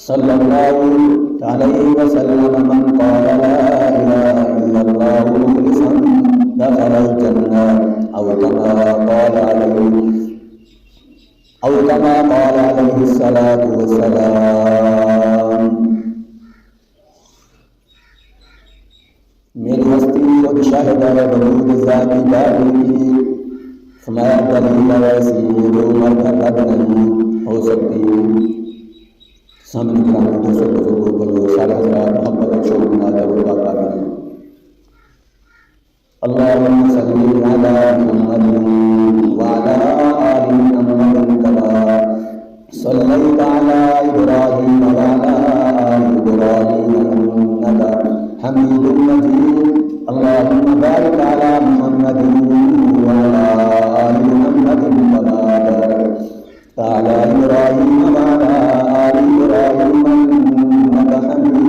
صلی اللہ علیہ وسلم من قال لا الہ الا اللہ مخلصا دخل الجنہ او کما قال علیہ الصلاۃ والسلام۔ میری ہستی خود شاہد ہے وجود ذاتی باری کی، فرمایا دلیل ایسی جو مرتبہ نہیں ہو سکتی۔ سامنے گرامی دوستوں بزرگوں بولو سارے حضرات محبت اور شوق نازل و قابل۔ اللہم صلی علی محمد وعلی آل محمد کما صلیت علی ابراہیم وعلی آل ابراہیم انک حمید مجید۔ اللہم بارک علی محمد وعلی آل محمد کما بارکت علی ابراہیم وعلی آل ابراہیم انک حمید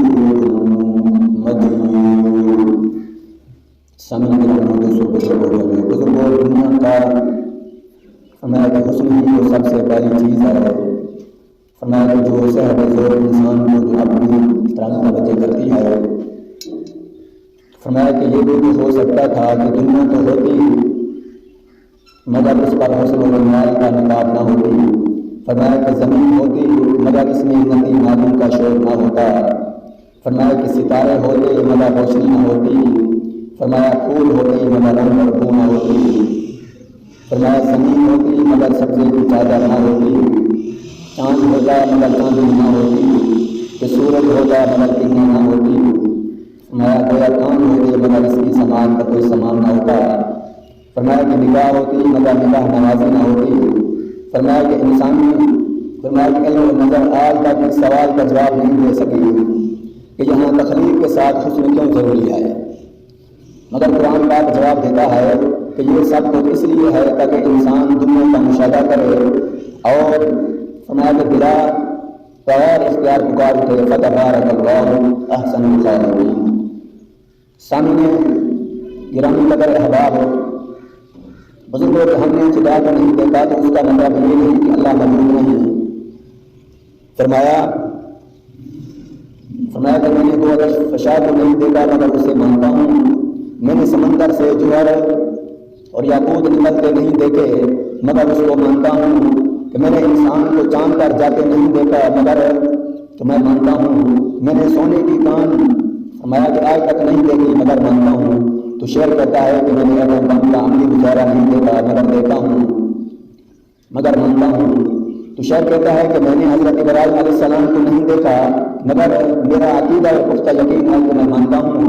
مجید۔ سامنے گرامی دوستوں بزرگوں دنیا کا فرمایا کہ حسن ہی وہ سب سے پہلی چیز ہے۔ فرمایا کہ جو صحت زور انسان کو جو اپنی طرح متوجہ کرتی ہے، فرمایا کہ یہ بھی ہو سکتا تھا کہ دنیا تو ہوتی مگر اس پر حسن و جمال کا نقاب نہ ہوتی۔ فرمایا کہ زمین ہوتی مگر اس میں ندی نادوں کا شور نہ ہوتا۔ فرمایا کہ ستارے ہوتے مگر روشنی نہ ہوتی۔ فرمایا پھول ہوتے مگر رنگ اور بو نہ ہوتی۔ فرمایا زمین ہوتی مگر سبزے کی چادر نہ ہوتی۔ چاند ہوتا مگر چاندنی نہ ہوتی، کہ سورج ہوتا مگر کرنیں نہ ہوتی۔ فرمایا گویا کان ہوتے مگر اس کی سامان کا کوئی سامان نہ ہوتا۔ فرمایا کہ نگاہ ہوتی مگر نگاہ نوازی نہ ہوتی۔ فرمایا کہ انسانی فرمایا کہ علم و نظر آج تک اس سوال کا جواب نہیں دے سکی کہ یہاں تخلیق کے ساتھ حسن کیوں ضروری ہے، مگر قرآن پاک جواب دیتا ہے کہ یہ سب کچھ اس لیے ہے تاکہ انسان دنیا کا مشاہدہ کرے اور فرمایا کہ بلا بغیر اختیار پکار اٹھے فتبارک اللہ احسن الخالقین۔ سامنے گرامی قدر احباب بزرگوں کہ ہم نے خدا کو نہیں دیکھا تو اس کا مطلب یہ نہیں کہ اللہ موجود نہیں۔ فرمایا کہ میں نے وہ فشا کو نہیں دیکھا مگر اسے مانتا ہوں۔ میں نے سمندر سے جوہر اور یاقوت نکلتے نہیں دیکھے مگر اس کو مانتا ہوں۔ کہ میں نے انسان کو چاند پر جاتے نہیں دیکھا مگر تو میں مانتا ہوں۔ میں نے سونے کی کان فرمایا کہ آج تک نہیں دیکھی مگر مانتا ہوں۔ تو شعر کہتا ہے کہ میں نے ایٹم بم کا عملی مظاہرہ نہیں دیکھا مگر دیکھا ہوں مگر مانتا ہوں۔ تو شعر کہتا ہے کہ میں نے حضرت ابراہیم علیہ السلام کو نہیں دیکھا مگر میرا عقیدہ اور پختہ یقین ہے کہ میں مانتا ہوں۔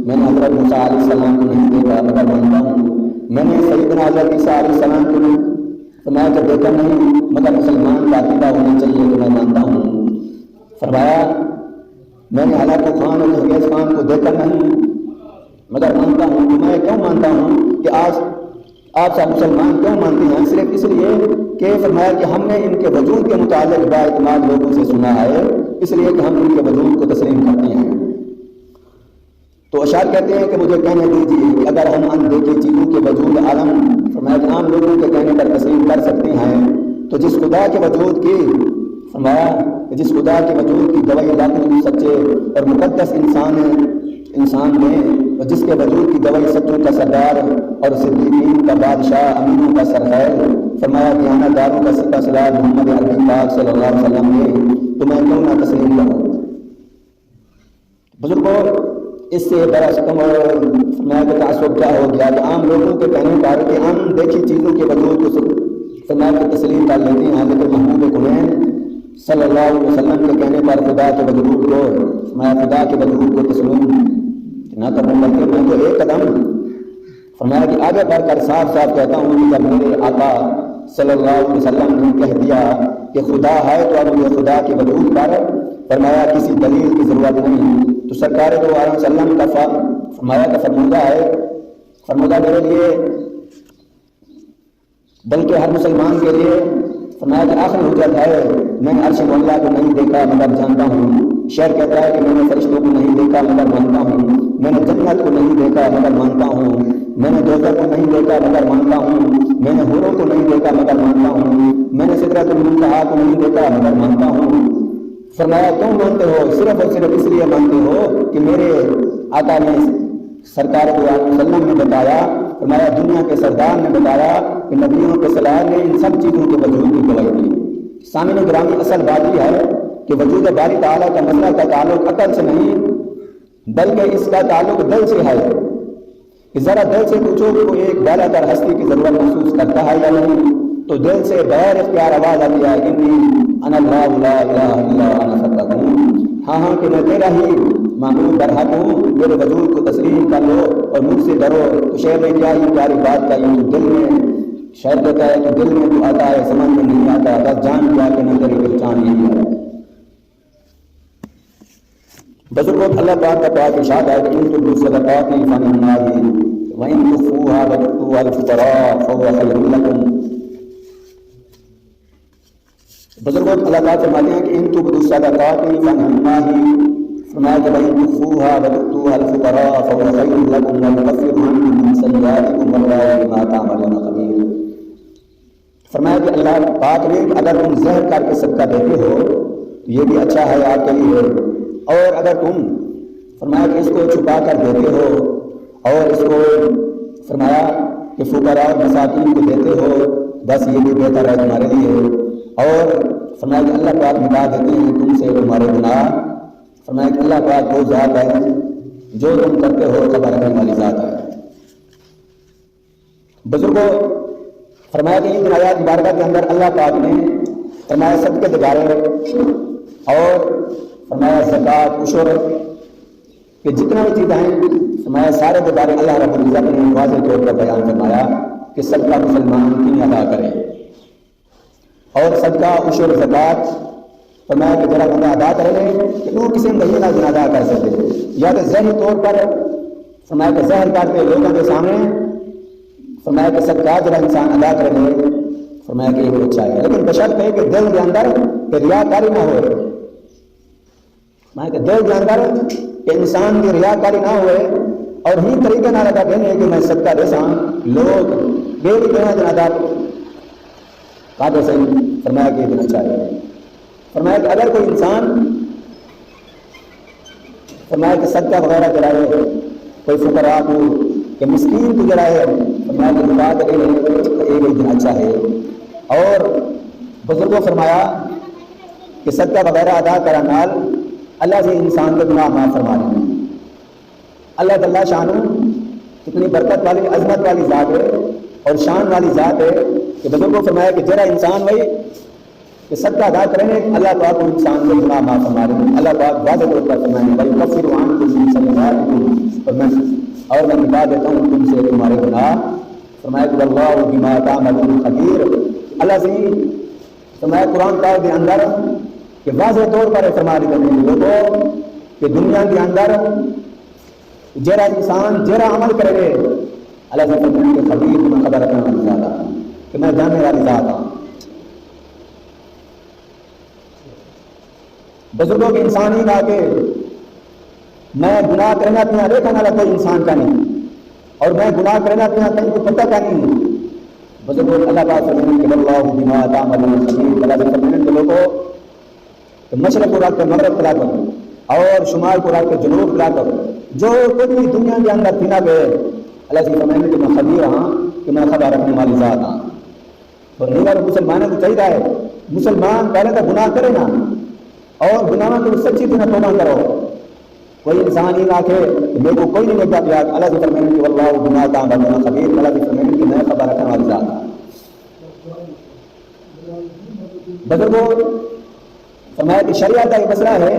میں نے حضرت موسیٰ علیہ السلام کو نہیں دیکھا مگر مانتا ہوں۔ میں نے سیدنا حضرت عیسیٰ علیہ السلام کو فرمایا کہ دیکھا نہیں مگر مسلمان کا عقیدہ ہونا چاہیے کہ میں مانتا ہوں۔ فرمایا میں نے ہلاک خان اور خیز خان کو دیکھا نہیں مگر مانتا ہوں۔ میں کیوں مانتا ہوں کہ آج آپ سب مسلمان کیوں مانتے ہیں؟ صرف اس لیے کہ فرمایا کہ ہم نے ان کے وجود کے متعلق با اعتماد لوگوں سے سنا ہے، اس لیے کہ ہم ان کے وجود کو تسلیم کرتے ہیں۔ تو اشعار کہتے ہیں کہ مجھے کہنے دیجیے کہ اگر ہم اندیکھی چیزوں کے وجود عالم فرمایا کہ عام لوگوں کے کہنے پر تسلیم کر سکتے ہیں تو جس خدا کے وجود کی فرمایا کہ جس خدا کے وجود کی گواہی لاکھوں سچے اور مقدس انسان میں اور جس کے وجود کی گواہی سچوں کا سردار اور صدیقین کا بادشاہ امینوں کا سرخیر فرمایا دیانت داروں کا سپہ سالار محمد عربی پاک صلی اللہ علیہ وسلم نے تو میں کیوں نہ تسلیم کروں۔ بزرگوں اس سے بڑا ستم اور فرمایا کہ تعصب کیا ہو گیا کہ عام لوگوں کے کہنے پر کہ ہم دیکھی چیزوں کے وجود کو فرمایا کہ تسلیم کر لیتے ہیں، لیکن محبوب کونین صلی اللہ علیہ وسلم کے کہنے پر خدا کے وجود کو فرمایا خدا کے وجود کو تسلیم نہ کرنے بلکہ میں تو ایک قدم فرمایا کہ آگے بڑھ کر صاف صاف کہتا ہوں کہ جب میرے آقا صلی اللہ علیہ وسلم نے کہہ دیا کہ خدا ہے تو اب مجھے خدا کے وجود پر فرمایا کسی دلیل کی ضرورت نہیں۔ تو سرکار دو علیہ وسلم کا فرمایا کا فرمودہ ہے، فرمودہ میرے لیے بلکہ ہر مسلمان کے لیے فرمایا کہ آخر حجت ہے۔ میں نے عرش اللہ کو نہیں دیکھا مگر جانتا ہوں۔ شعر کہتا ہے کہ میں نے فرشتوں کو نہیں دیکھا مگر مانتا ہوں۔ میں نے جنت کو نہیں دیکھا مگر مانتا ہوں۔ میں نے دوزخ کو نہیں دیکھا مگر مانتا ہوں۔ میں نے حوروں کو نہیں دیکھا مگر مانتا ہوں۔ میں نے سدرۃ المنتہا کو نہیں دیکھا مگر مانتا ہوں۔ فرمایا کیوں مانتے ہو؟ صرف اور صرف اس لیے مانتے ہو کہ میرے آقا نے سرکار دو عالم وسلم نے بتایا، فرمایا دنیا کے سردار نے بتایا کہ نبیوں کے سلار نے ان سب چیزوں کے وجود کی گواہی دی۔ سامعین گرامی، اصل بات یہ ہے کہ وجود باری تعالیٰ کا مسئلہ کا تعلق عقل سے نہیں بلکہ اس کا تعلق دل سے ہے کہ ذرا دل سے پوچھو کہ کوئی ایک بالا تر ہستی کی ضرورت محسوس کرتا ہے یا نہیں، تو دل سے بغیر اختیار آواز آتی ہے انی انا اللہ لا الہ الا انا فتقون، ہاں کہ میں تیرا ہی معبود برحق ہوں، میرے وجود کو تسلیم کر لو اور مجھ سے ڈرو۔ تو شعر میں کیا ہی پیاری بات کا یہ دل میں شعر کہتا ہے کہ دل میں تو آتا ہے سمجھ میں نہیں آتا، بس جان کیا کہ نہ تیری پہچان یہی ہے۔ بزرگوں اللہ پاک کا پاک ارشاد ہے کہ ان تبدوا الصدقات فانها وان تخفوها وتؤتوها الفقراء فهو خير لكم۔ بزرگوں اللہ تعالیٰ فرماتے ہیں کہ ان تبدوا الصدقات فانها، فرمایا کہ وان تخفوها وتؤتوها الفقراء فهو خير لكم ويكفر عنكم من سيئاتكم والله بما تعملون خبير۔ فرمایا کہ اللہ پاک نے اگر تم ظاہر کر کے صدقہ دیتے ہو تو یہ بھی اچھا ہے آپ کے لیے، اور اگر تم فرمایا کہ اس کو چھپا کر دیتے ہو اور اس کو فرمایا کہ فقراء اور مساکین کو دیتے ہو بس یہ بھی بہتر ہے تمہارے لیے، اور فرمایا کہ اللہ پاک مٹا دیتے ہیں تم سے تمہارے گناہ۔ فرمایا کہ اللہ پاک وہ ذات ہے جو تم کرتے ہو خبر رکھنے والی ذات ہے۔ بزرگوں فرمایا کہ ان آیات مبارکہ کے اندر اللہ پاک نے فرمایا صدقے کے بارے اور فرمایا زکوٰۃ، عشر کہ جتنا بھی چیزیں ہیں فرمایا سارے کے بارے اللہ رب العزت نے واضح طور پر بیان فرمایا کہ صدقہ مسلمان کیوں ادا کرے، اور صدقہ عشر زکوٰۃ فرمایا کہ ذرا بندہ ادا کرے کہ وہ کسی مہینہ دن ادا کر سکے، یا کہ ذہنی طور پر فرمایا کہ ظاہر کر کے لوگوں کے سامنے فرمایا کہ صدقہ ذرا انسان ادا کرے، فرمایا کہ یہ بھی اچھا ہے، لیکن بشرط ہے کہ دل کے اندر کہ ریاکاری نہ ہو، کہ دل کے اندر کہ انسان کی ریاکاری نہ ہوئے اور ہی طریقے نہ لگا دینے کہ میں صدقہ دے ساں لوگ بے بھی دینا دن ادا کہا سے فرمایا کہ یہ دینا چاہیے۔ فرمایا کہ اگر کوئی انسان فرمایا کہ صدقہ وغیرہ جلائے کوئی فقراء کو کہ مسکین کو جلائے، فرمایا کہ دعا کرے یہ بھی دینا چاہے، اور بزرگوں فرمایا کہ صدقہ وغیرہ ادا کرنال اللہ سے انسان کے گناہ معاف فرما دیں۔ اللہ تعالیٰ شان کتنی برکت والی عظمت والی ذات ہے اور شان والی ذات ہے کہ بزرگوں فرمایا کہ جرا انسان وہی کہ صدقہ ادا کریں اللہ پاک انسان کے گناہ معاف فرما دیں۔ اللہ پاک واضح طور پر فرمائیں بھائی کفر عنکم سیئاتکم، اور میں مٹا دیتا ہوں تم سے تمہارے گناہ۔ فرمایا کہ واللہ بما تعملون خبیر، اللہ سے فرمایا قرآن پاک کے اندر کہ واضح طور پر فرما دیتے ہیں لوگوں کہ دنیا کے اندر جرا انسان جرا عمل کرے اللہ سے فرماتے کہ خبیر میں خبر رکھنے والی ذات ہوں کہ میں جاننے والی ذات ہوں۔ بزرگوں کے انسان ہی کہا کہ میں گناہ کرنا تمہیں دیکھا نہ کوئی انسان کا نہیں، اور میں گناہ کرنا تمہیں کہیں کو پتہ کا نہیں۔ بزرگوں اللہ پاک فرماتے کہ واللہ بما تعملون خبیر، اللہ سے فرماتے کہ لوگوں کہ مشرق کو رکھ کر مغرب پلا کرو اور شمال کو رکھ کر جنوب پلا کرو، جو کچھ بھی دنیا کے اندر تھی نہ گئے اللہ سے فرمائیں کہ میں خبیر ہاں کہ میں خبر رکھنے والی ذات ہاں۔ تو نہیں والے مسلمانوں کو چاہیے ہے مسلمان پہلے تو گناہ کرے نا، اور گناہ کو سچی طرح توبہ کرو۔ کوئی انسان ہی نہ کہ میرے کو کوئی نہیں دیکھتا پیا، اللہ سے فرمائیں کہ واللہ بما تعملون خبیر، اللہ سے فرمائیں کہ میں خبر رکھنے والی ذات ہوں۔ بزرگوں فرمایا کہ شریعت کا یہ مسئلہ ہے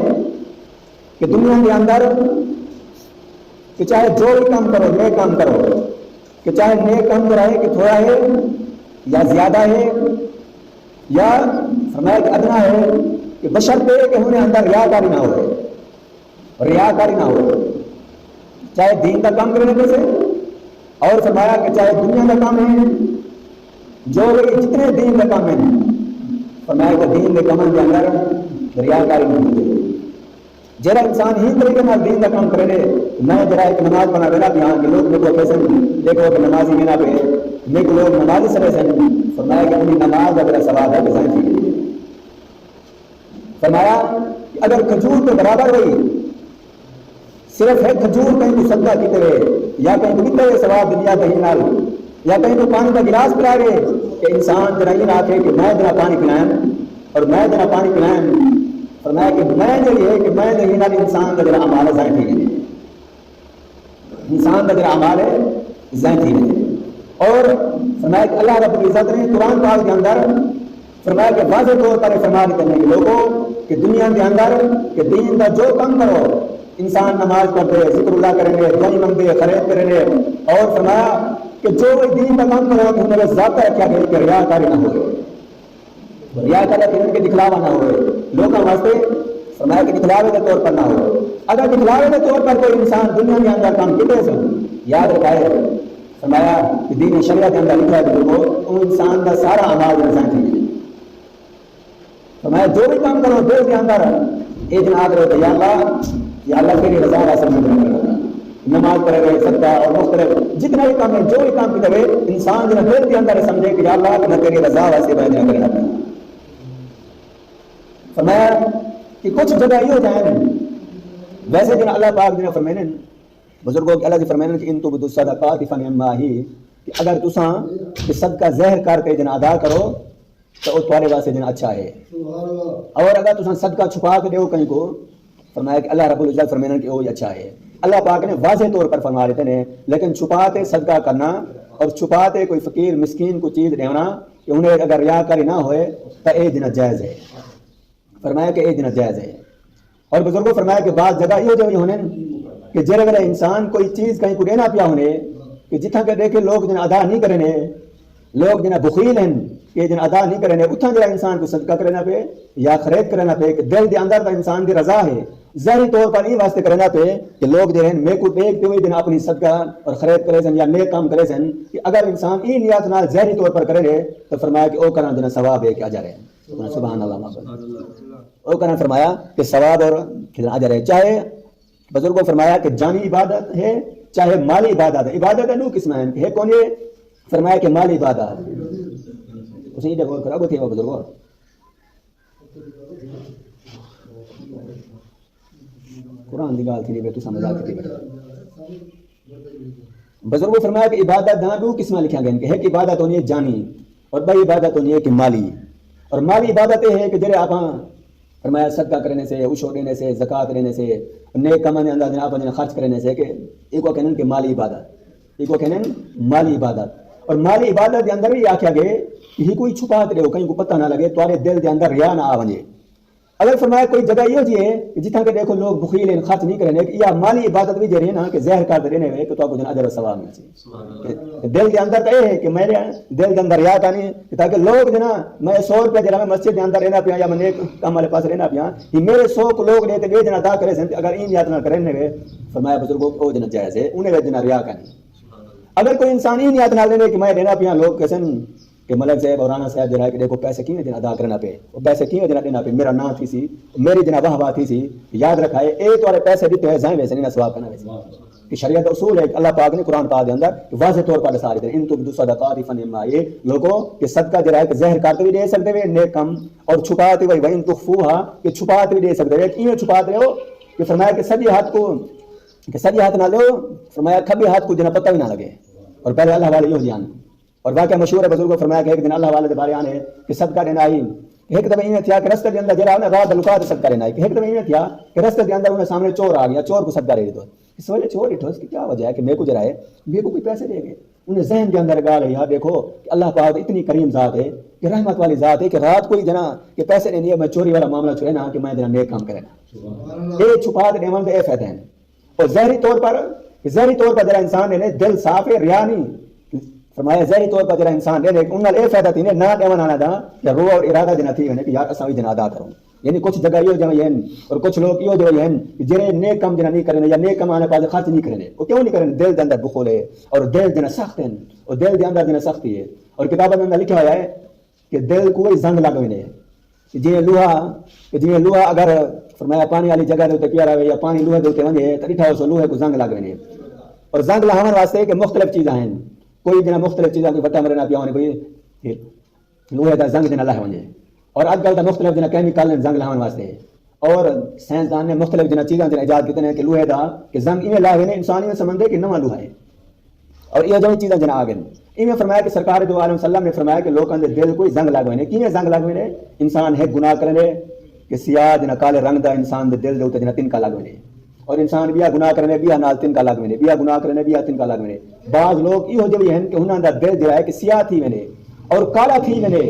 کہ دنیا کے اندر کہ چاہے جو بھی کام کرو نیک کام کرو، کہ چاہے نیک کام کرائے کہ تھوڑا ہے یا زیادہ ہے یا فرمایا کہ ادنا ہے، کہ بشرطے کہ انہیں اندر ریاکاری نہ ہو، ریاکاری نہ ہو، چاہے دین کا کام کرنے سے، اور فرمایا کہ چاہے دنیا کا کام ہے جو جتنے دین کا کام ہے فرمایا کہ دین کے کاموں کے اندر ریاکاری نہیں ہوتی۔ جرا انسان ہی طریقے میں دین کا کام کرے میں جرا ایک نماز بنا دینا کہ ہاں کہ لوگ میرے کو کیسے دیکھو کہ نمازی بنا پہ میرے کو لوگ نمازی سرے سے فرمایا کہ اپنی نماز اگر سوال ہے کہ فرمایا کہ اگر کھجور کے برابر ہوئی صرف ایک کھجور کہیں تو صدقہ کیتے ہوئے یا کہیں تو کتے ہوئے ثواب دنیا کہیں نال یا کہیں تو پانی کا گلاس پلا رہے کہ انسان جنا یہ نہ کہ میں جنا پانی پلائیں اور میں جنا پانی پلائیں فرمایا کہ میں جو یہ کہ میں نہیں نال انسان کا جنا عمال ذہن تھی گئے انسان کا جنا عمال ہے ذہن تھی گئے اور فرمایا کہ اللہ رب العزت نے قرآن پاک کے اندر فرمایا کہ واضح طور پر فرمان کرنے کے لوگوں کہ دنیا کے اندر کہ دین کا جو کم کرو انسان نماز پڑھتے ذکر اللہ کریں گے دعائی منگتے خرید کریں گے اور فرمایا کہ جو دین کا کام کرو کہ انہیں ذاتہ رکھا گیا کہ ریاکاری نہ ہوئے ریاکاری کہ ان کے دکھلاوا نہ ہوئے لوگوں واسطے فرمایا کہ دکھلاوے کے طور پر نہ ہوئے اگر دکھلاوے کے طور پر کوئی انسان دنیا کے اندر کام کتے سے یاد رکھائے فرمایا کہ دین شریعت کے اندر لکھا ہے کہ لوگوں ان انسان کا سارا اعمال انسان کی فرمایا جو بھی کام کرو دل کے اندر ایک دن آگ رہے یا اللہ تیری رضا حاصل کرنا نماز پڑھے گئے صدقہ اور مختلف جتنا بھی کام ہے جو بھی کام کی طرح انسان جو دل کے اندر سمجھے کہ یا اللہ میں تیری رضا حاصل کرنا فرمایا کہ کچھ جگہ یہ ہو جائیں ویسے جنہیں اللہ پاک جنہیں فرمائیں بزرگوں کے اللہ جی فرمائیں کہ ان تو بدو صدقات فنعما ہی کہ اگر تساں کہ صدقہ زہر کر کے جنہیں ادا کرو تو وہ تمہارے واسطے جنہیں اچھا ہے اور اگر تساں صدقہ چھپا کے دیو کہیں کو فرمایا کہ اللہ رب العزت فرمائیں کہ وہ اچھا ہے اللہ پاک نے واضح طور پر فرما دیتے ہیں لیکن چھپاتے صدقہ کرنا اور چھپاتے کوئی فقیر مسکین کو چیز دینا کہ انہیں اگر ریاکاری نہ ہوئے تو اے دن جائز ہے فرمایا کہ اے دن جائز ہے اور بزرگوں فرمایا کہ بعض جگہ یہ جو ہونے کہ جر اگر انسان کوئی چیز کہیں کو دینا پیا ہونے کہ جتنا کہ دیکھے لوگ جن ادا نہیں کرنے لوگ جنہیں بخیل ہیں کہ جن ادا نہیں کرنے اتنا جڑا انسان کو صدقہ کرنا پہ یا خرید کرنا پہ کہ دل دے اندر کا انسان کی رضا ہے ظاہری طور پر یہ واسطے کرنا پہ کہ لوگ جو ہیں میں کو دیکھتے ہوئے دن اپنی صدقہ اور خرید کرے سن یا نیک کام کرے سن کہ اگر انسان یہ نیت نال ظاہری طور پر کرے تو فرمایا کہ او کرنا جنا ثواب ہے کہ اجر ہے سبحان اللہ او کرنا فرمایا کہ ثواب اور اجر ہے چاہے بزرگوں فرمایا کہ جانی عبادت ہے چاہے مالی عبادت ہے عبادت ہے دو قسم ہے کون یہ فرمایا کہ مالی عبادت اسی جگہ غور کرو تھے وہ بزرگوں قرآن دی گال تھی تو سمجھ آتی تھی بزرگوں فرمایا کہ عبادت داں دو قسم لکھا گئے کہ ایک عبادت ہونی ہے جانی اور بڑی عبادت ہونی ہے کہ مالی اور مالی عبادت یہ ہے کہ جڑے آپ فرمایا صدقہ کرنے سے عشر دینے سے زکات دینے سے نیک کام کے اندر آپ خرچ کرنے سے کہ ایک کو کہنے کہ مالی عبادت ایک کو کہنے مالی عبادت اور مالی عبادت کے اندر بھی آخیا گئے کہ ہی کوئی چھپا دے کہیں کو پتہ نہ لگے تمہارے دل کے اندر ریا نہ آ ونجے اگر فرمایا کوئی جگہ یہ جی ہے کہ جتنا کہ دیکھو لوگ بخیل ہیں خرچ نہیں کرنے یا مالی عبادت بھی جو ہے نا کہ زہر کر دینے ہوئے کہ تو آپ کو اجر و ثواب مل جائے دل کے اندر تو یہ ہے کہ میرے دل کے اندر ریا کا نہیں تاکہ لوگ جو نا میں 100 روپے جرا میں مسجد کے اندر رہنا پیا یا میں نیک کام والے پاس رہنا پیا یہ میرے 100 کو لوگ نے تے جنا ادا کرے سن اگر این یاد نہ کرنے ہوئے فرمایا بزرگوں کو جنا جائز ہے انہیں جنا ریا کا نہیں اگر کوئی انسان این یاد نہ لینے کہ میں رہنا پیا لوگ کسن کہ ملک صاحب اور رانا صاحب جو ہے کہ دیکھو پیسے کیوں جنا ادا کرنا پہ وہ پیسے کیوں جنا دینا پہ میرا نام تھی سی میری جنا واہ تھی سی یاد رکھائے اے تمہارے پیسے دیتے ہیں زائیں ویسے نہیں ثواب کرنا ویسے کہ شریعت اصول ہے اللہ پاک نے قرآن پاک کے اندر واضح طور پر دسا دیتے ان تبدوا الصدقات فنعما یہ لوگوں کہ صدقہ جو ہے کہ زہر کاتے بھی دے سکتے ہوئے نیک کم اور چھپاتے ہوئے وان تخفوها کہ چھپاتے بھی دے سکتے ہیں کیوں چھپاتے ہو کہ فرمایا کہ سجے ہاتھ کو کہ سجے ہاتھ نہ لو فرمایا کھبے ہاتھ کو جنا پتہ بھی نہ لگے اور پہلے اللہ والے یہ جان اور واقعہ مشہور ہے بزرگوں فرمایا کہ ایک دن اللہ والے کے بارے آنے کہ صدقہ دینا آئی ایک دفعہ یہ تھا کہ رستے کے اندر جرا نے رات لکات صدقہ دینا ہے کہ ایک دفعہ یہ تھا کہ رستے کے اندر انہیں سامنے چور آ گیا چور کو صدقہ دے دو اس وجہ چور اٹھو اس کی کیا وجہ ہے کہ میرے کو جرا ہے میرے کو کوئی پیسے دے گئے انہیں ذہن کے اندر گال ہے یار دیکھو کہ اللہ پاک اتنی کریم ذات ہے کہ رحمت والی ذات ہے کہ رات کوئی جنا کہ پیسے نہیں ہے میں چوری والا معاملہ چھوڑے نا کہ میں جنا نیک کام کرے نا یہ چھپا دے من اے فائدہ ہے اور ظاہری طور پر جرا انسان نے دل صاف ہے ریا نہیں فرمایا ظاہری طور پر جرا انسان دے ان اے فائدہ تھی نہ دیوان آنا دا یا رو اور ارادہ دینا تھی کہ یار اساں جنا ادا کروں یعنی کچھ جگہ یہ جو ہیں اور کچھ لوگ یہ جو ہیں کہ جڑے نیک کام جنا نہیں کرنے یا نیک کام آنے پاس خرچ نہیں کرنے وہ کیوں نہیں کرنے دل دے اندر بخل ہے اور دل جنا سخت ہے اور دل دے اندر جنا سختی ہے اور کتابوں میں لکھا ہوا ہے کہ دل کوئی زنگ لگونے جی لوہا اگر فرمایا پانی والی جگہ دے پیا رہے یا پانی لوہے دے ونجے تو ڈٹھا اس لوہے کو زنگ لگونے اور زنگ لہاون واسطے کہ مختلف چیزاں ہیں کوئی جنا مختلف چیزاں کوئی وٹا مرنا پیا ہونے کوئی لوہے دا زنگ جنا لہ ونجے اور اج کل دا مختلف جنا کیمیکل زنگ لہاون واسطے اور سائنسدان نے مختلف جنا چیزاں جنا ایجاد کیتے ہیں کہ لوہے دا کہ زنگ ایویں لاوے نے انسانی میں سمندے کہ نواں لوہا ہے اور یہ جو چیزاں جنا آگے ایویں فرمایا کہ سرکار دو عالم وسلم نے فرمایا کہ لوکاں دے دل کوئی زنگ لگوے نے کیویں زنگ لگوے نے انسان ہے گناہ کرنے کہ سیاہ جنا کالے رنگ دا انسان دے دل دے اوتے جنا تنکا لگوے نے اور انسان بیا گناہ کرنے بیا نال تنکا لگوے نے بیا گناہ کرنے بیا تنکا لگوے نے بعض لوگ ایہو جے ہیں کہ انہاں دا دل جڑا ہے کہ سیاہ تھی وینے اور کالا تھی وینے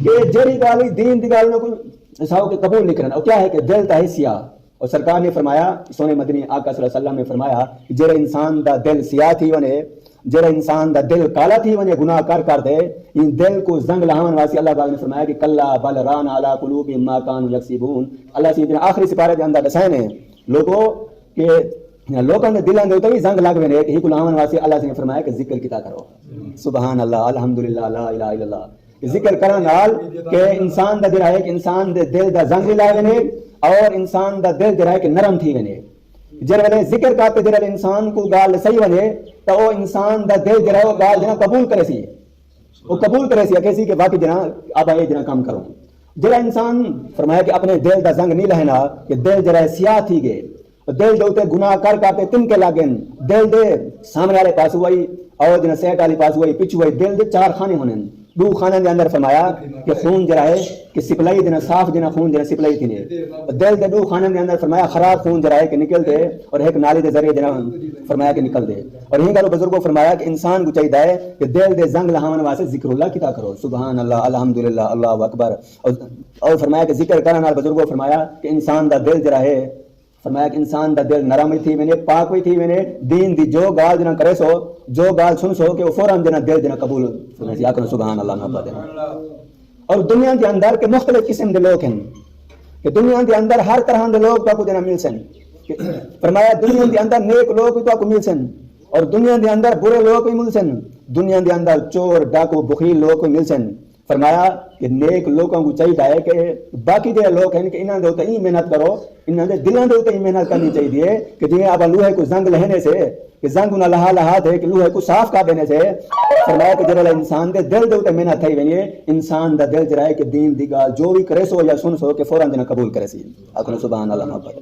کہ جڑی گل دین دی گل نو کوئی ساو کہ قبول نہیں کرنا اور کیا ہے کہ دل تا ہے سیاہ اور سرکار نے فرمایا سونے مدنی آقا صلی اللہ علیہ وسلم نے فرمایا کہ جڑا انسان دا دل سیاہ تھی ونے جڑا انسان دا دل کالا تھی ونے گناہ کر دے ان دل کو زنگ لہاون واسطے اللہ پاک نے فرمایا کہ کلا بل ران علی قلوبہم ما کانوا یکسبون اللہ سے آخری سپارے دے اندر دسائے نے لوگوں کہ لوکاں دے دلاں دے اوتے زنگ لگ وینے کہ لہاون واسطے اللہ سے نے فرمایا کہ ذکر کیتا کرو سبحان اللہ الحمدللہ لا الہ الا اللہ ذکر کرن نال کہ انسان دا جڑا ہے کہ انسان دے دل دا زنگ لا وینے اور انسان دا دل جڑا ہے کہ نرم تھی وینے جڑے ویلے ذکر کرتے جڑے انسان کو گال صحیح ونے تو وہ انسان دا دل جڑا ہے وہ گال جنا قبول کرے سی وہ قبول کرے سی کیسی کہ واقعی جنا اب یہ جنا کام کرو جڑا انسان فرمایا کہ اپنے دل دا زنگ نہیں لہنا کہ دل جڑا ہے سیاہ تھی گئے دل دے اوتے گناہ کر تن کے لاگن دل دے سامنے والے پاس ہوئی اور جنا سیٹ والی پاس ہوئی پچھو ہوئی دل دے چار خانے ہونے دو خانے دے اندر فرمایا کہ خون جڑا ہے کہ سپلائی دینا صاف دینا خون دینا سپلائی تھی نے دل دے دو خانے دے اندر فرمایا خراب خون جڑا ہے کہ نکل دے اور ایک نالی دے ذریعے دینا فرمایا کہ نکل دے اور یہی گالو بزرگوں فرمایا کہ انسان کو چاہیے ہے کہ دل دے زنگ لہاون واسطے ذکر اللہ کیتا کرو سبحان اللہ الحمدللہ اللہ اکبر اور فرمایا کہ ذکر کرن نال بزرگوں فرمایا کہ انسان دا دل جڑا ہے فرمایا کہ انسان دا دل نرم ہی تھی وینے پاک ہوئی تھی وینے دین دی جو گال جنا کرے سو جو گال سن سو کہ وہ فوراً جنا دل جنا قبول فرمایا کہ سبحان اللہ نہ پڑھے اور دنیا کے اندر کے مختلف قسم دے لوگ ہیں کہ دنیا کے اندر ہر طرح دے لوگ تو کو جنا مل سن فرمایا دنیا کے اندر نیک لوگ تو کو مل سن اور دنیا کے اندر برے لوگ بھی مل سن دنیا کے اندر چور ڈاکو بخیل لوگ بھی مل سن فرمایا کہ نیک لوگوں کو چاہیے کہ باقی جو لوگ ہیں کہ انہوں نے ہوتے ہی محنت کرو انہوں نے دلوں کے ہوتے ہی محنت کرنی چاہیے کہ جی اب لوہے کو زنگ لہنے سے کہ زنگ نہ لہا دے کہ لوہے کو صاف کر دینے سے فرمایا کہ جڑا انسان دے دل دے ہوتے محنت تھی وینی انسان دا دل جڑا ہے کہ دین دی گال جو بھی کرے سو یا سن سو کہ فوراً دینا قبول کرے سی اکھن سبحان اللہ نہ پڑھے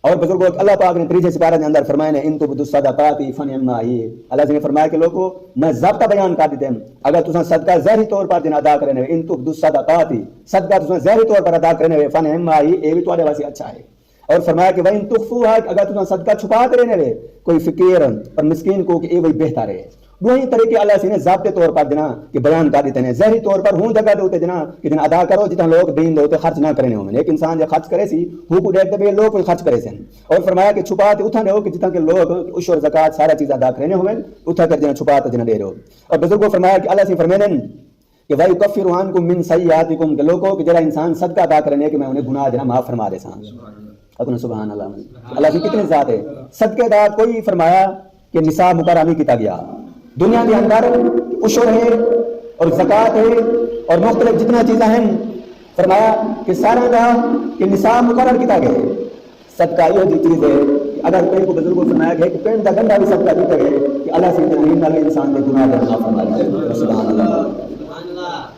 اور بزرگوں اللہ پاک نے تیسرے سپارے کے اندر فرمایا نے ان تبدوا الصدقات فنعما ہی اللہ نے فرمایا کہ لوگوں میں ضابطہ بیان کر دیتے ہیں اگر تساں صدقہ ظاہری طور پر دین ادا کرنے ان تبدوا الصدقات صدقہ تساں ظاہری طور پر ادا کرنے فنعما ہی اے بھی تواڈے واسطے اچھا ہے اور فرمایا کہ وَإِن تُخْفُوهَا اگر تساں صدقہ چھپا کے رہنے کوئی فقیر اور مسکین کو کہ اے وہی بہتر ہے دوہی طریقے اللہ سے نے ضابطے طور پر دینا کہ بیان کر دیتے ہیں ظاہری طور پر ہوں جگہ ہوتے دینا کہ دن ادا کرو جتنا لوگ دین ہوتے خرچ نہ کرنے ہوں ایک انسان جب خرچ کرے سی ہو کو دیکھتے بھی لوگ کوئی خرچ کرے سن اور فرمایا کہ چھپا تے اتھا نہ ہو کہ جتنا کہ لوگ عشر زکات سارا چیز ادا کرنے ہوئے اتھا کر دینا چھپا تے دینا دے رہو اور بزرگوں فرمایا کہ اللہ سے فرمانے کہ بھائی کفر عنکم من سیئاتکم کہ لوگوں کہ جڑا انسان صدقہ ادا کرنے کہ میں انہیں گناہ دینا معاف فرما دے سان اپنا سبحان اللہ اللہ کی کتنے ذات ہے صدقے دا کوئی فرمایا کہ نصاب مقرر نہیں کیتا گیا دنیا کے اندر عشر ہے اور زکات ہے اور مختلف جتنا چیزیں ہیں فرمایا کہ سارا دا کہ نصاب مقرر کیتا گیا صدقہ یہ جو چیز ہے کہ اگر کوئی کو بزرگوں فرمایا گیا کہ پینٹ دا گنڈا بھی صدقہ دیتا گیا کہ اللہ سے تنظیم والے انسان کے گناہ کا معاف فرما دے سبحان اللہ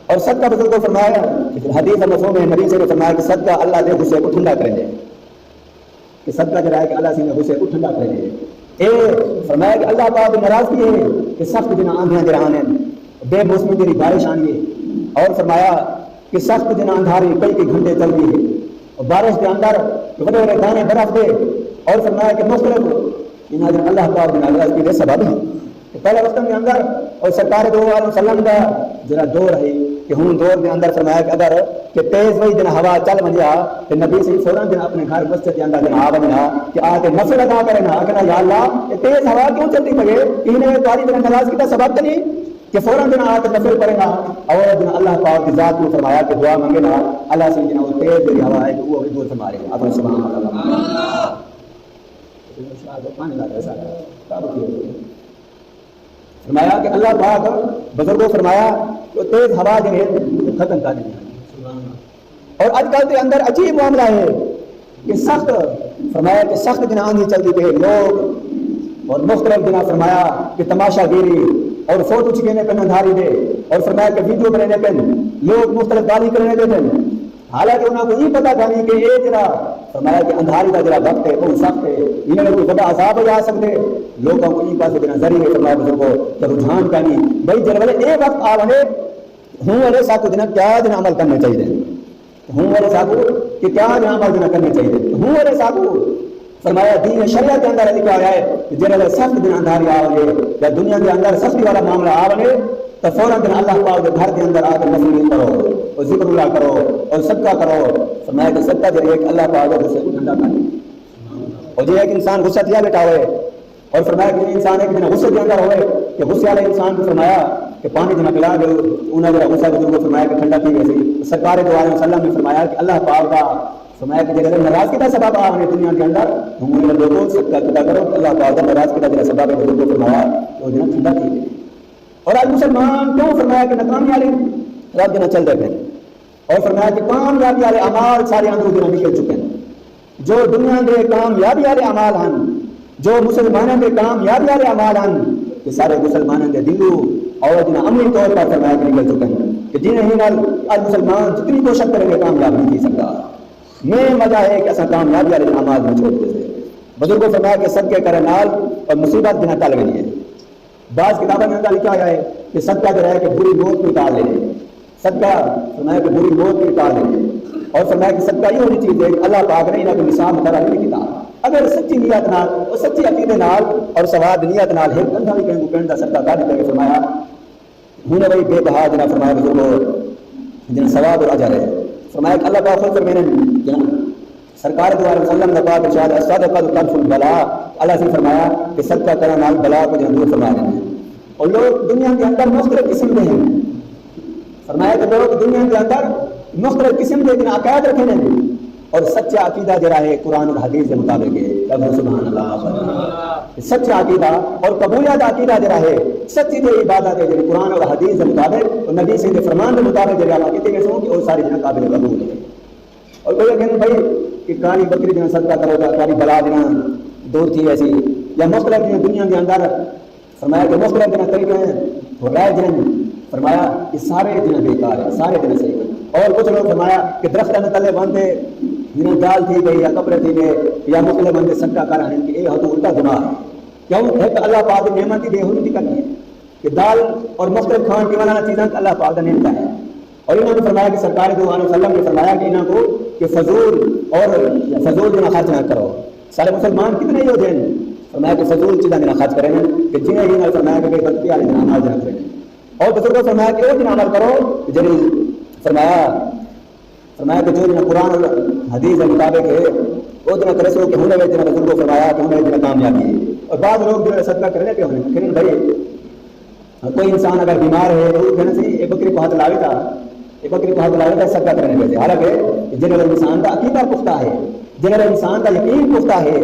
اور صدقہ بزرگوں فرمایا کہ حدیث مفہوم ہے نبی سے فرمایا کہ صدقہ اللہ دے غصے کو ٹھنڈا کرے دے کہ صدقہ جو ہے کہ اللہ سے غصے کو ٹھنڈا کرے دے اے فرمایا کہ اللہ پاک ناراضگی ہے کہ سخت دن آندھیاں جرانے بے موسمی جری بارش آنی ہے اور فرمایا کہ سخت دن اندھاری کئی گھنٹے چل گئی ہے اور بارش کے اندر بڑے بڑے دانے برف دے اور فرمایا کہ مختلف انہیں اللہ پاک ناراضگی دے سبب ہے کہ پہلے وقت کے اندر اور سرکار دو علیہ وسلم کا جنا دور ہے کہ ہوں دور کے اندر فرمایا کہ اگر کہ تیز وہی دن ہوا چل ونجا تو نبی سے فوراً دن اپنے گھر مسجد کے اندر دن آ ونجا کہ آ کے نفل ادا کرے نا کہ یا اللہ یہ تیز ہوا کیوں چلتی پڑے انہیں تاری دن نماز کی سبب تو نہیں کہ فوراً دن آ کے نفل پڑے گا اور دن اللہ پاک کی ذات کو فرمایا کہ دعا مانگے نا اللہ سے جنا وہ تیز جو ہوا ہے کہ وہ بھی دور فرما رہے اپنے سبحان اللہ فرمایا کہ اللہ پاک بزرگوں فرمایا کہ تیز ہوا جو ہے ختم کر دیں اور آج کل کے اندر عجیب معاملہ ہے کہ سخت فرمایا کہ سخت دن آندھی چلتی پہ لوگ اور مختلف دن فرمایا کہ تماشا گیری اور فوٹو چکینے پہ اندھاری دے اور فرمایا کہ ویڈیو بنانے پہ لوگ مختلف گالی کرنے دے پہ حالانکہ انہوں کو یہ پتا تھا نہیں کہ یہ جرا فرمایا کہ اندھاری کا جڑا وقت ہے بہت سخت ہے، انہیں کوئی بڑا عذاب ہو جا سکتے لوگوں کو ان پاس دینا ذریعے فرمایا بزرگوں کہ رجحان کا نہیں بھائی جن والے یہ وقت آ رہے ہوں والے ساتھ دن کیا دن عمل کرنے چاہیے ہوں والے ساتھ کہ کیا دن عمل دن کرنے چاہیے ہوں والے ساتھ فرمایا دین شریعت کے اندر لکھا ہوا ہے کہ جن والے سخت دن اندھاری آ رہے یا دنیا کے اندر سختی والا معاملہ آ رہے تو فوراً دن اللہ پاک کے گھر کے اندر آ کے نفل کرو اور ذکر اللہ کرو اور صدقہ کرو فرمایا کہ صدقہ جو ایک اللہ پاک ہے اسے ٹھنڈا کرے اور جو ایک انسان غصہ کیا بیٹھا ہوئے اور فرمایا کہ انسان ایک دن غصے کے اندر ہوئے کہ غصے والے انسان کو فرمایا کہ پانی جنا پلا دو انہوں نے غصہ بزرگ کو فرمایا کہ ٹھنڈا پی گئی سرکار دو علیہ وسلم نے فرمایا کہ اللہ پاک کا فرمایا کہ جب ناراض کا سبب آ رہے دنیا کے اندر ہم نے لوگوں صدقہ کیا کرو اللہ پاک کا ناراض کا جو سبب ہے بزرگ کو فرمایا کہ وہ جنا ٹھنڈا پی گئی اور آج مسلمان کیوں فرمایا کہ ناکامی والے رب جنا چل رہے ہیں اور فرمایا کہ کامیابی والے اعمال سارے اندروں جنا نکل چکے ہیں جو دنیا کے کامیابی والے اعمال ہیں جو مسلمانوں کے کامیابی والے اعمال ہیں یہ سارے مسلمانوں کے دلوں اور جنہیں عملی طور پر فرمایا کہ نکل چکے ہیں کہ جنہیں ہی نال آج مسلمان جتنی کوشش کریں گے کامیاب نہیں کی سکتا میں وجہ ہے کہ ایسا کامیابی والے اعمال میں چھوڑ دیتے بزرگوں فرمایا کہ صدقے کرے نال اور مصیبت جنہیں ٹل گئی ہے بعض کتابوں میں لکھا گیا ہے کہ صدقہ جو ہے کہ بری موت کو ٹال لے صدقہ فرمایا کہ بری موت کو ٹال لے اور فرمایا کہ صدقہ یہ ہونی چیز ہے کہ اللہ پاک نے انہیں کو نشان مقرر نہیں کیا اگر سچی نیت نال اور سچی عقیدے نال اور سواد نیت نال ہے بندہ بھی کہیں کہنے کا صدقہ کر دیتے فرمایا ہوں نے بھائی بے بہا جنہیں فرمایا بزرگوں جنہیں ثواب اور اجر ہے فرمایا کہ اللہ پاک خود فرمایا سرکار دو علیہ وسلم نے پاک ارشاد الصدقہ تنفع البلاء اللہ سے فرمایا کہ صدقہ کرنا نال بلا کو جنہیں دور فرما دینا اور لوگ دنیا کے اندر مختلف قسم کے ہیں فرمایا کہ لوگ دنیا کے اندر مختلف قسم کے عقائد رکھے ہیں اور سچا عقیدہ جرا ہے قرآن اور حدیث کے مطابق ہے سبحان اللہ سچا عقیدہ اور قبولیت عقیدہ جرا ہے سچی جو عبادت ہے جنہیں قرآن اور حدیث کے مطابق اور نبی سے فرمان کے مطابق جرا عقیدے کے سوں کہ اور ساری جنہیں قابل قبول ہے اور کوئی کہیں بھائی کہ کاری بکری جنہیں صدقہ کرو گا کاری بلا جنہیں دور تھی ایسی یا مختلف جنہیں دنیا کے اندر فرمایا کہ مختلف جنہیں طریقے ہیں تو رائے جنہیں فرمایا کہ سارے جنہیں بیکار ہیں سارے جنہیں صحیح ہیں اور کچھ لوگ فرمایا کہ درخت میں تلے باندھے جنہیں جال تھی گئی یا کپڑے تھی گئے یا مختلف بندے صدقہ کر رہے ہیں کہ یہ تو الٹا گناہ ہے کیوں ہے کہ اللہ پاک کی نعمت کی بے حرمتی کرنی ہے کہ دال اور مختلف کھان کی والا چیزیں کہ اللہ پاک کا نعمت ہے اور انہوں نے فرمایا کہ سرکار دو علیہ وسلم نے فرمایا کہ انہوں کو کہ فضول اور فضول جنہیں خرچ نہ کرو سارے مسلمان کتنے ہو جائیں فرمایا کہ فضول چیزیں جنہیں خرچ کریں کہ جنہیں ہی فرمایا کہ بے بختی والے جنہیں عمل جنہیں کریں اور بزرگوں فرمایا کہ وہ جنہیں عمل کرو جنہیں فرمایا کہ جو جنہیں قرآن اور حدیث کے مطابق ہے وہ جنہیں کرے سو کہ ہونے میں جنہیں بزرگوں فرمایا کہ ہونے جنہیں کامیابی ہے اور بعض لوگ جو صدقہ کرنے کے ہونے لیکن بھائی کوئی انسان اگر بیمار ہے تو وہ کہنا چاہیے ایک بکری کو ہاتھ لاوی تھا ایک بکری کو ہاتھ لاوی تھا صدقہ کرنے کے لیے حالانکہ جنہیں انسان کا عقیدہ پختہ ہے جنہیں انسان کا یقین پختہ ہے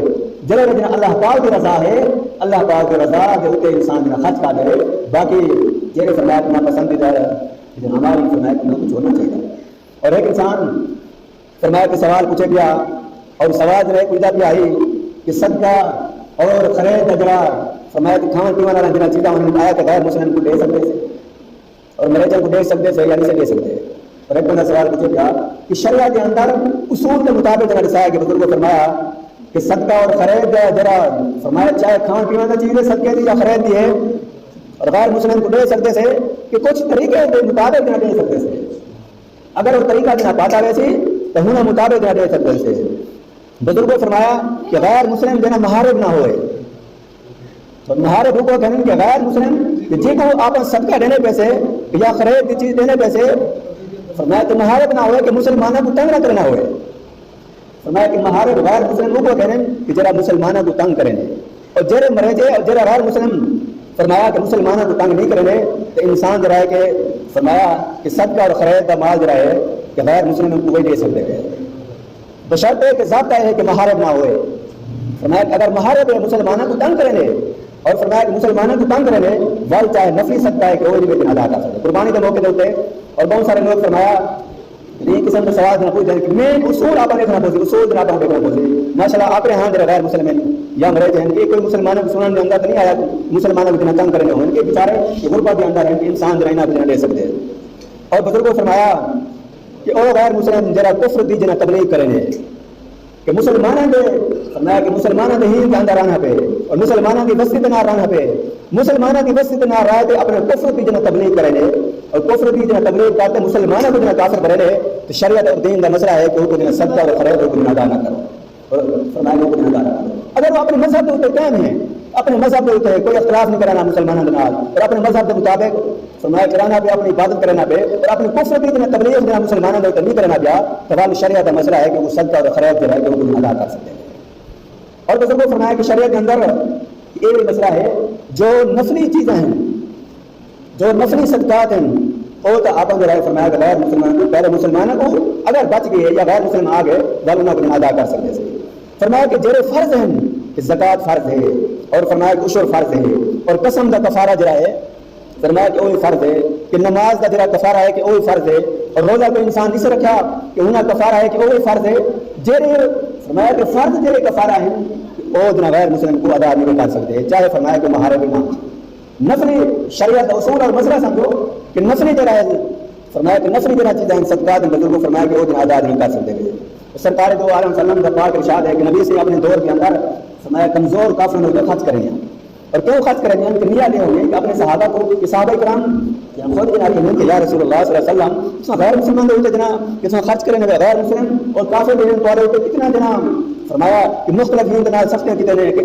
جنہیں اللہ پاک کی رضا ہے اللہ پاک کی رضا جو ہوتے انسان جنہیں خرچ کا دے باقی جنہیں فرمایا اپنا پسندیدہ ہماری فرمایا کہ کچھ ہونا چاہیے اور ایک انسان فرمایا کہ سوال پوچھے گیا اور سوال رہے پوچھا بھی آئی کہ صدقہ اور خرید اجرا فرمایا کہ کھان پینے والا جنہیں چیزیں انہوں نے آیا کہ غیر مسلم کو دے سکتے سے اور مریضوں کو دے سکتے سے یا نہیں سے دے سکتے اور ایک بندہ سوال پوچھے گیا کہ شریعت کے اندر اصول کے مطابق جنہیں رسایا کہ بزرگ کو فرمایا کہ صدقہ اور خرید ذرا فرمایا چاہے کھان پینے والا چیزیں صدقے دی یا خرید دی ہے اور غیر مسلم کو دے سکتے سے کہ کچھ طریقے کے مطابق نہ دے سکتے سے اگر وہ طریقہ نہ پاتا ویسی تو ہوں مطابق نہ دے سکتے سے بزرگوں فرمایا کہ غیر مسلم جنا محارب نہ ہوئے تو محارب کو کہنے کہ غیر مسلم جی کو آپ صدقہ دینے پیسے یا خرید چیز دینے پیسے فرمایا کہ محارب نہ ہوئے کہ مسلمانوں کو تنگ نہ کرنا ہوئے فرمایا کہ محارب غیر مسلم کو کہنے کہ جرا مسلمانوں کو تنگ کریں اور جرے مرے اور جرا غیر مسلم فرمایا کہ مسلمانوں کو تنگ نہیں کرنے تو انسان جرا ہے کہ فرمایا کہ صدقہ اور خرید کا مال جرا ہے کہ غیر مسلم کو وہی دے سکتے ہیں بشرط ہے کہ ضابطہ ہے کہ محارب نہ ہوئے فرمایا کہ اگر محارب ہے مسلمانوں کو تنگ کریں اور فرمایا کہ مسلمانوں کو تنگ کریں وال چاہے نفی سکتا ہے کہ وہ بھی ادا کر سکتے قربانی کے موقع ہوتے اور بہت سارے لوگ فرمایا یہ قسم کے سوال نہ پوچھ کہ میں اصول آپ نے پوچھی اصول آپ نے پوچھی ماشاء اللہ آپ ہاں جرا غیر مسلم یا مرے جائیں کہ کوئی مسلمانوں کو سننے کے اندر نہیں آیا مسلمانوں کو تنگ کرنے ہوں ان کے بیچارے کہ غربت کے اندر ہیں کہ انسان جرائنا بھی لے سکتے ہیں اور بزرگوں فرمایا کہ او غیر مسلم جرا کفر دی جنا تبلیغ کریں کہ مسلمانوں دے فرمایا کہ مسلمانوں دے ہی اندر آنا پہ اور مسلمانوں کی بستی نہ رہنا پہ مسلمانوں کی بستی نہ رہا تے اپنے کفر کی جنہ تبلیغ کرے لے اور کفر کی جنہ تبلیغ کرتے مسلمانوں کو جنہ کافر کرے لے تو شریعت اور دین کا مسئلہ ہے کہ وہ جنہ صدقہ اور خیرات کو جنہ ادا نہ کرو اور فرمایا کہ وہ جنہ ادا نہ کرو اگر وہ اپنے مذہب کے اوپر قائم ہیں اپنے مذہب کے اوپر کوئی اختلاف نہیں کرانا مسلمانوں کے نال اور اپنے مذہب کے مطابق فرمایا کرانا پہ اپنی عبادت کرنا پہ اور اپنے کفر کی جنہ تبلیغ جنہ مسلمانوں کے اوپر نہیں کرنا پیا تو شریعت کا مسئلہ ہے کہ وہ صدقہ اور خیرات جو ہے کہ وہ جنہ ادا کر سکتے ہیں اور بزرگوں فرمایا کہ شریعت کے اندر یہ مسئلہ ہے جو نفلی چیزیں ہیں جو نفلی صدقات ہیں وہ تو آپ جو ہے فرمایا کہ غیر مسلمان کو پہلے مسلمانوں کو اگر بچ گئے یا غیر مسلمان آ گئے والوں کو ادا کر سکتے ہیں فرمایا کہ جڑے فرض ہیں کہ زکوٰۃ فرض ہے اور فرمایا کہ عشر فرض ہے اور قسم کا کفارہ جڑا ہے فرمایا کہ وہی فرض ہے کہ نماز کا جڑا کفارہ ہے کہ وہی فرض ہے اور روزہ کو انسان اس رکھا کہ انہیں کفارہ ہے کہ وہی فرض ہے جڑے فرمایا کہ فرض جڑے کفارہ ہیں وہ جنا غیر مسلم کو ادا نہیں کر سکتے چاہے فرمایا کہ محارب نہ نفلی شریعت اصول اور مسئلہ سمجھو کہ نفلی جڑا ہے فرمایا کہ نفلی جڑا چیزیں ہیں صدقات ہیں بزرگوں فرمایا کہ وہ جنا ادا نہیں کر سکتے سرکار دو عالم وسلم کا پاک ارشاد ہے کہ نبی سے اپنے دور کے اندر فرمایا کمزور کافروں کو خرچ کریں گے اور کیوں خرچ کریں گے کہ نیت یہ ہوگی کہ اپنے صحابہ کو کہ صحابہ کرام خود جناب یہ کہ یا رسول اللہ صلی اللہ علیہ وسلم اس میں غیر مسلمان ہوتے جناب کس میں خرچ کریں گے غیر مسلم اور کافر بھی ہیں تو کتنا جناب فرمایا کہ مختلف ہیں جناب سختے کتنے ہیں کہ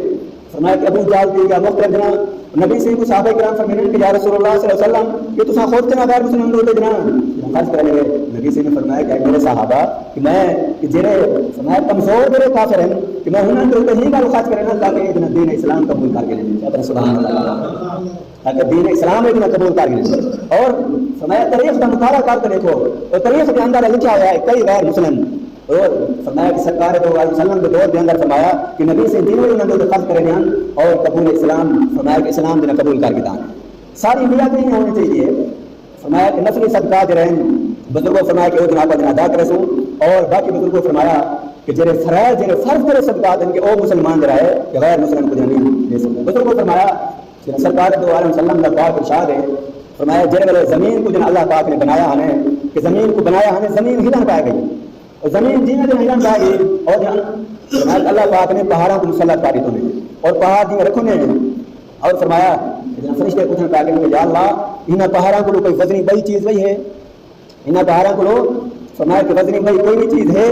فرمایا کہ ابو جہل بھی یا مختلف جناب نبی سے کو صحابہ کرام فرمائے کہ یا رسول اللہ صلی اللہ علیہ وسلم کہ تساں خود جناب غیر مسلمان ہوتے جناب خرچ کریں گے نبی سے نے فرمایا کہ میرے صحابہ کہ میں کہ جڑے فرمایا کمزور جڑے کافر ہیں کہ میں انہاں کے اوپر ہی گل خرچ کرنا تاکہ جناب دین اسلام قبول کر کے لیں سبحان اللہ تاکہ دین اسلام ایک قبول کر لیں اور فرمایا تاریخ کا مطالعہ کر کے دیکھو اور تاریخ کے اندر لکھا ہوا ہے کئی غیر مسلم اور فرمایا کہ سرکار دو علیہ وسلم کے دور کے اندر فرمایا کہ نبی سے دین انہوں نے خرچ کرے ہیں اور قبول اسلام فرمایا کہ اسلام نے قبول کر کے دان ساری نیت نہیں ہونی چاہیے فرمایا کہ نفلی صدقات رہیں بزرگوں فرمایا کہ وہ جناب کا ادا کرے سوں اور باقی بزرگوں فرمایا کہ جڑے فرائض جڑے فرض کرے صدقات ہیں کہ وہ مسلمان جو ہے کہ غیر مسلم کو نہیں دے سکتے بزرگوں فرمایا کہ سرکار دو علیہ وسلم کا پاک ارشاد ہے فرمایا جڑے والے زمین کو جن اللہ پاک نے بنایا ہمیں کہ زمین کو بنایا ہمیں زمین ہلن پائے گئی اور زمین جن میں ہلن پائے گئی اور اللہ پاک نے پہاڑوں کو مسلط کاری تو نہیں اور پہاڑ جن رکھنے اور فرمایا فرشتے پوچھنے پائے گئے کہ یا اللہ انہیں پہاڑوں کو کوئی وزنی بڑی چیز وہی ہے انہیں پہاڑوں کو فرمایا کہ وزنی بڑی کوئی بھی چیز ہے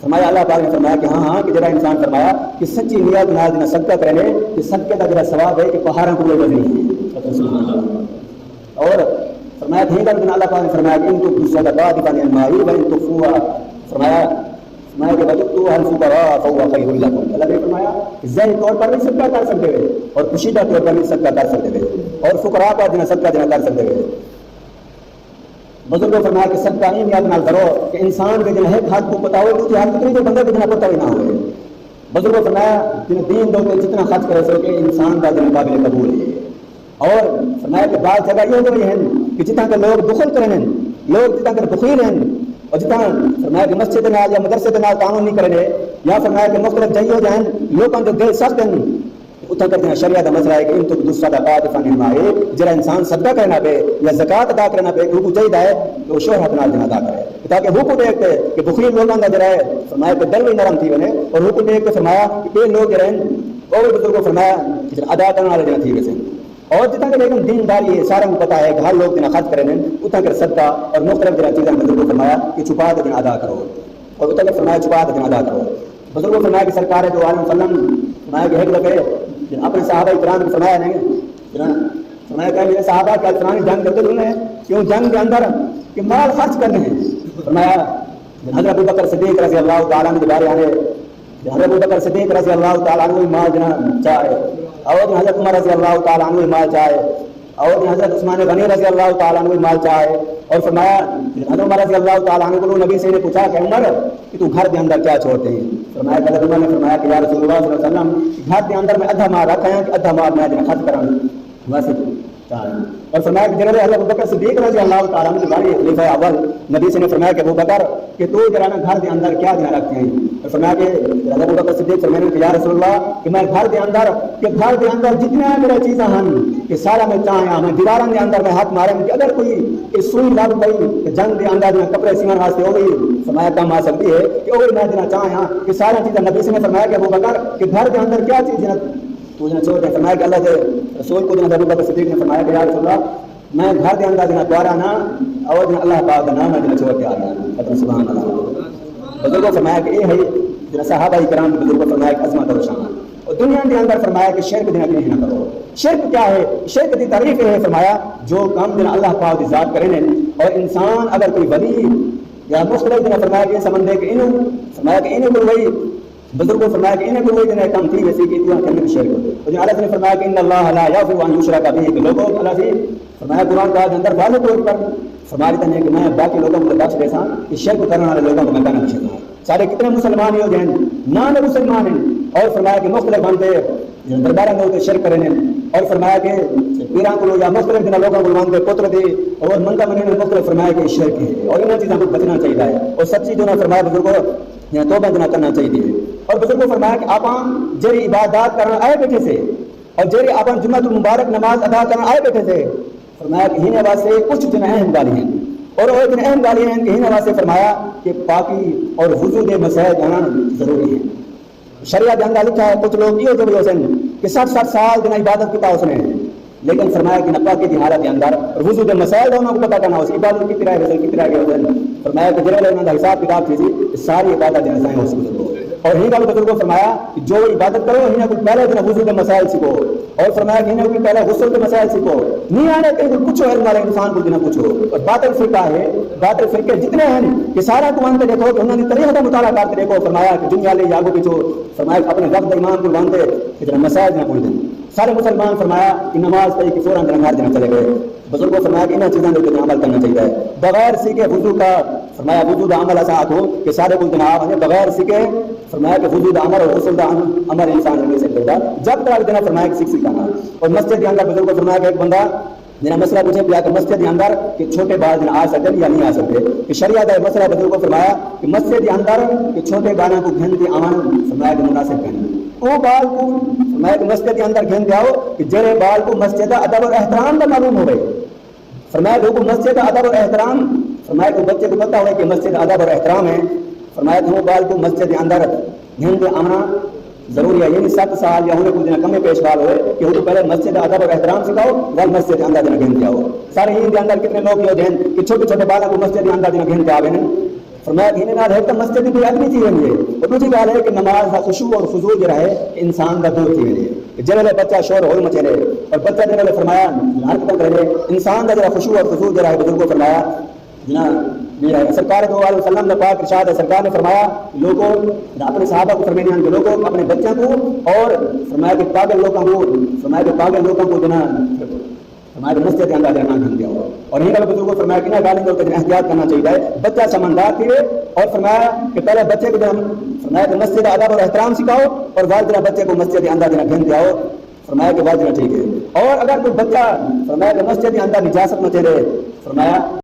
فرمایا اللہ پاک نے فرمایا کہ ہاں کہ جڑا انسان فرمایا کہ سچی نیت نال جنا صدقہ کرے کہ صدقے کا جڑا ثواب ہے کہ پہاڑوں کو کوئی وزنی ہے اور فرمایا کہ اللہ پاک نے فرمایا کہ ان کو صدقات بن المائی و ان تخفوا فرمایا کہ وجدتوا الفقراء فهو خير لكم اللہ نے فرمایا کہ ظاہری طور پر بھی صدقہ کر سکتے ہیں اور پوشیدہ طور پر بھی صدقہ کر سکتے ہیں اور فقراء پر جنا صدقہ جنا کر سکتے ہیں بزرگوں فرمایا کہ صدقہ نہیں یاد نہ کرو کہ انسان کے جن ہے ہاتھ کو پتہ ہو کہ ہاتھ کتنے جو بندے کو جنا پتہ ہی نہ ہو بزرگوں فرمایا جن دین دو کہ جتنا خرچ کرے سو کہ انسان کا جن قابل قبول ہے اور فرمایا کہ بعض جگہ یہ ہوئی ہیں کہ جتنا کہ لوگ بخل کریں لوگ جتنا کہ بخیل ہیں اور جتنا فرمایا کہ مسجد نال یا مدرسے کے نال قانون نہیں کرے یا فرمایا کہ مختلف جگہوں جائیں لوگوں کے دل سخت ہیں اتنا کرتے ہیں شریعت کا مسئلہ ہے کہ ان تو صدقات فنما ہے جڑا انسان صدقہ کرنا پہ یا زکات ادا کرنا پہ وہ چاہیے ہے کہ وہ شوہرت نال جنا ادا کرے تاکہ وہ کو دیکھ کے کہ بخیل لوگوں کا جڑا ہے فرمایا کہ دل بھی نرم تھی بنے اور وہ کو دیکھ کے فرمایا کہ یہ لوگ جڑے ہیں وہ بھی بزرگوں فرمایا کہ ادا کرنے والے جنا تھی ویسے اور جتنا کہ لیکن دینداری ہے سارا کو پتہ ہے کہ ہر لوگ جنا خرچ کریں اتنا کر صدقہ اور مختلف جنا چیزیں بزرگوں فرمایا کہ چھپا کے جنا ادا کرو اور اتنا کہ فرمایا چھپا کے جنا ادا کرو بزرگوں فرمایا کہ سرکار دو عالم وسلم فرمایا کہ ایک دفعہ اپنے صحابہ کرام کو فرمایا نہیں فرمایا کہ میرے صحابہ کیا فرمایا جنگ کرتے ہوئے کیوں جنگ کے اندر کہ مال خرچ کرنے ہیں فرمایا حضرت ابو بکر صدیق رضی اللہ تعالیٰ عنہ کے بارے آنے حضرت ابو بکر صدیق رضی اللہ تعالیٰ عنہ مال جنا چاہے اور حضرت عمر رضی اللہ تعالیٰ عنہ مال چاہے اور حضرت عثمان غنی رضی اللہ تعالیٰ عنہ مال چاہے اور فرمایا حضرت عمر رضی اللہ تعالیٰ عنہ کو نبی سے نے پوچھا کہ عمر کہ تو گھر کے اندر کیا چھوڑتے ہیں فرمایا کہ حضرت عمر نے فرمایا کہ یا رسول اللہ صلی اللہ علیہ وسلم گھر کے اندر میں ادھا مال رکھا ہے کہ ادھا مال میں خرچ کراں واسطے اور فرمایا کہ جناب حضرت ابوبکر صدیق رضی اللہ تعالیٰ عنہ کے بارے خلیفہ اول نبی سے نے فرمایا کہ ابوبکر کہ تو جرانا گھر کے اندر کیا دینا رکھتے ہیں؟ اور فرمایا کہ حضرت ابوبکر صدیق فرمایا کہ یا رسول اللہ کہ میں گھر کے اندر جتنا میرا چیزاں ہیں کہ سارا میں چاہیاں میں دیواروں کے اندر میں ہاتھ مارے کہ اگر کوئی سوئی لگ گئی کہ جنگ کے اندر میں کپڑے سیون واسطے ہو گئی فرمایا کم آ سکتی ہے کہ وہ میں دینا چاہیاں کہ سارا چیزیں نبی سے نے فرمایا کہ ابوبکر کہ گھر کے اندر کیا چیز تو جنہیں چھوڑ دیں فرمایا کہ اللہ کے رسول کو جنہیں ابوبکر صدیق نے فرمایا کہ یا رسول اللہ میں گھر کے اندر جنہیں دوارا نا اور جنہیں اللہ پاک کا نام ہے جنہیں چھوڑ کے آ گیا ختم سبحان اللہ بزرگوں فرمایا کہ یہ ہے جنہیں صحابہ کرام کے بزرگوں فرمایا کہ عظمت اور شان اور دنیا کے اندر فرمایا کہ شرک دینا بھی نہ کرو شرک کیا ہے شرک کی تعریف یہ ہے فرمایا جو کام جنہیں اللہ پاک کی ذات کریں اور انسان اگر کوئی ولی یا مختلف جنہیں فرمایا کہ سمندے کہ انہوں فرمایا کہ انہیں کوئی وہی بزرگوں فرمایا کہ انہیں کوئی وہی جنہیں کام تھی ویسی کہ اتنا کرنے کی شرک ہوتے اور جنہیں اللہ نے فرمایا کہ ان اللہ لا یغفر ان یشرک به کہ لوگوں اللہ سے فرمایا قرآن کا اندر واضح طور پر فرما دیتے ہیں کہ میں باقی لوگوں کو بخش دیتا کہ شرک کرنے والے لوگوں کو میں کہنا بخشتا ہوں سارے کتنے مسلمان ہو جائیں نان مسلمان ہیں اور فرمایا کہ مختلف بنتے دربار میں ہوتے شرک کرنے اور فرمایا کہ پیران کو یا مختلف جنہیں لوگوں کو مانتے پتر دے اور منگا منی نے مختلف فرمایا کہ شرک ہے اور انہیں چیزوں کو بچنا چاہیے ہے اور سچی جو نہ فرمایا بزرگوں توبہ جنا کرنا چاہیے اور بزرگوں فرمایا کہ آپ جری عبادات کرنا آئے بیٹھے سے اور جری آپ جمعۃ المبارک نماز ادا کرنا آئے بیٹھے سے فرمایا کہ ہینے واسطے کچھ جن اہم گالی ہیں اور وہ اتنے اہم گالی ہیں کہ ہینے واسطے فرمایا کہ پاکی اور وضو کے مسائل جانا ضروری ہے شریعت کے اندر لکھا ہے کچھ لوگ یہ جو بھی حسین کہ 60 سال جنہیں عبادت کیا اس نے لیکن فرمایا کہ نپاکی کی حالت کے اندر وضو کے مسائل دونوں کو پتہ کرنا اس عبادت کی طرح ہے کتنا ہے فرمایا کہ جنہیں انہوں نے حساب کتاب کی ساری عبادت جنہیں سائیں اس کو اور ہی والے بزرگوں فرمایا کہ جو عبادت کرو ہی کو پہلے دن وضو کے مسائل سیکھو اور فرمایا کہ انہیں پہلے غسل کے مسائل سیکھو نہیں آنے کہیں پوچھو علم والے انسان کو جنہیں پوچھو اور باطل فرقہ ہے باطل فرقے جتنے ہیں کہ سارا کو مانتے دیکھو کہ انہوں نے طریقہ کا مطالعہ کرتے دیکھو فرمایا کہ دنیا لے جاگو پیچھو فرمایا کہ اپنے وقت ایمان کو مانتے کہ جنہیں مسائل جنہیں پوچھ دیں سارے مسلمان فرمایا کہ نماز پڑھی کہ فوراً جنہیں گھر جنہیں چلے گئے بزرگوں فرمایا کہ انہیں چیزوں کے عمل کرنا چاہیے بغیر سیکھے وضو کا فرمایا وضو کا عمل ایسا ہو کہ سارے کو جناب ہمیں بغیر سیکھے فرمایا کہ وضو کا عمل اور غسل کا عمل انسان نہیں سکتے گا جب تک جناب فرمایا کہ سیکھ سکھانا اور مسجد کے اندر بزرگوں فرمایا کہ ایک بندہ میرا مسئلہ پوچھے پیا کہ مسجد کے اندر کہ چھوٹے بال جن آ سکتے یا نہیں آ سکتے کہ شریعت ہے مسئلہ بزرگوں فرمایا کہ مسجد کے اندر کہ چھوٹے بالوں کو گھن کے آمن فرمایا کہ مناسب کہنا وہ بال کو فرمایا کہ مسجد کے اندر گھن کے آؤ کہ جڑے بال کو مسجد کا ادب اور احترام کا معلوم ہو گئے فرمایا لوگوں کو مسجد کا ادب اور احترام فرمایا کہ بچے کو پتہ ہو کہ مسجد ادب اور احترام ہے فرمایا کہ وہ بال کو مسجد کے اندر گھن کے آنا ضروری ہے یعنی 7 سال یا ہونے کو جنہیں کمی پیش بال ہوئے کہ وہ تو پہلے مسجد ادب اور احترام سکھاؤ ول مسجد کے اندر جنہیں گھن کے آؤ سارے ہی کے اندر کتنے لوگ یہ ہیں کہ چھوٹے چھوٹے بالوں کو مسجد کے اندر جنہیں گھن کے آوے ہیں فرمایا کہ انہیں ہے تو مسجد کی آدمی چیز ہے اور دوسری بات ہے کہ نماز کا خشوع اور خضوع جو رہے انسان کا دور تھی ہے جنہیں بچہ شور ہو مچے رہے اور بچہ جنہیں فرمایا حرکتوں کرے انسان کا جو خشوع اور خضوع جو رہے بزرگوں فرمایا جناب سرکار دو علیہ وسلم نے پاک ارشاد ہے سرکار نے فرمایا لوگوں اپنے صحابہ کو فرمایا کہ لوگوں اپنے بچوں کو اور فرمایا کہ پاگل لوگوں کو فرمایا کہ پاگل لوگوں کو جناب ہمارے مسجد کے اندر رہنا گھن دیا اور یہی والے بزرگوں کو فرمایا کہ نہ گالی کو احتیاط کرنا چاہیے بچہ سمجھدار تھے اور فرمایا کہ پہلے بچے کو فرمایا کہ مسجد ادب اور احترام سکھاؤ اور والدہ بچے کو مسجد کے اندر گھن دیا فرمایا کہ والدہ ٹھیک ہے اور اگر کوئی بچہ فرمایا کہ مسجد کے اندر نجاست نہ چلے فرمایا